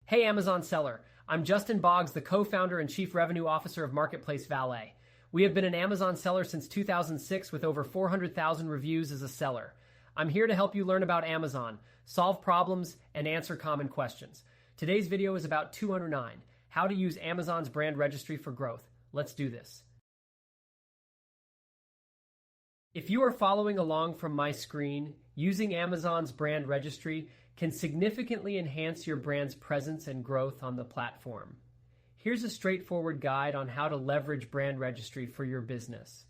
Hey Amazon seller, I'm Justin Boggs, the co-founder and chief revenue officer of Marketplace Valet. We have been an Amazon seller since 2006 with over 400,000 reviews as a seller. I'm here to help you learn about Amazon, solve problems, and answer common questions. Today's video is about 209, how to use Amazon's brand registry for growth. Let's do this. If you are following along from my screen, using Amazon's brand registry can significantly enhance your brand's presence and growth on the platform. Here's a straightforward guide on how to leverage brand registry for your business.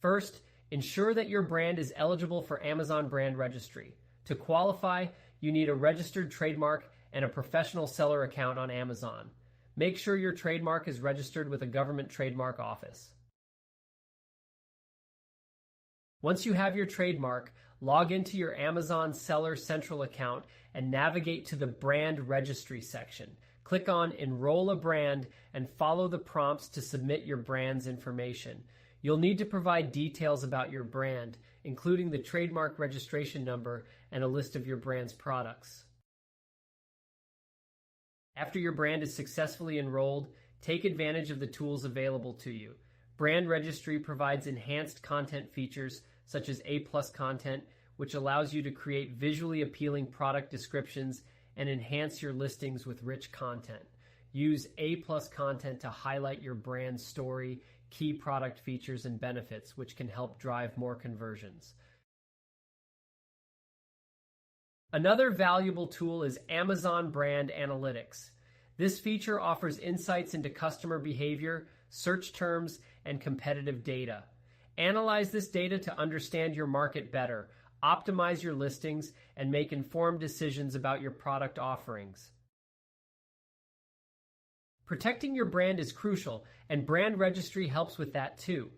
First, ensure that your brand is eligible for Amazon brand registry. To qualify, you need a registered trademark and a professional seller account on Amazon. Make sure your trademark is registered with a government trademark office. Once you have your trademark, log into your Amazon Seller Central account and navigate to the Brand Registry section. Click on Enroll a Brand and follow the prompts to submit your brand's information. You'll need to provide details about your brand, including the trademark registration number and a list of your brand's products. After your brand is successfully enrolled, take advantage of the tools available to you. Brand Registry provides enhanced content features such as A+ content, which allows you to create visually appealing product descriptions and enhance your listings with rich content. Use A+ content to highlight your brand story, key product features, and benefits, which can help drive more conversions. Another valuable tool is Amazon Brand Analytics. This feature offers insights into customer behavior, search terms, and competitive data. Analyze this data to understand your market better, optimize your listings, and make informed decisions about your product offerings. Protecting your brand is crucial, and Brand Registry helps with that too.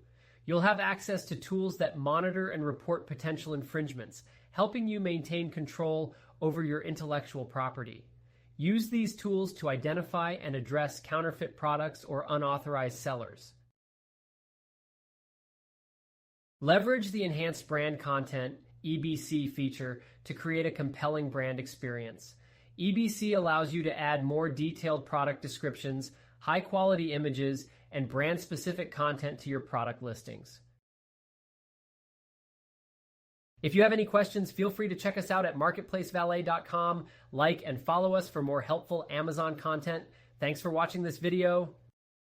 You'll have access to tools that monitor and report potential infringements, helping you maintain control over your intellectual property. Use these tools to identify and address counterfeit products or unauthorized sellers. Leverage the Enhanced Brand Content (EBC) feature to create a compelling brand experience. EBC allows you to add more detailed product descriptions, high-quality images, and brand-specific content to your product listings. If you have any questions, feel free to check us out at marketplacevalet.com. Like and follow us for more helpful Amazon content. Thanks for watching this video.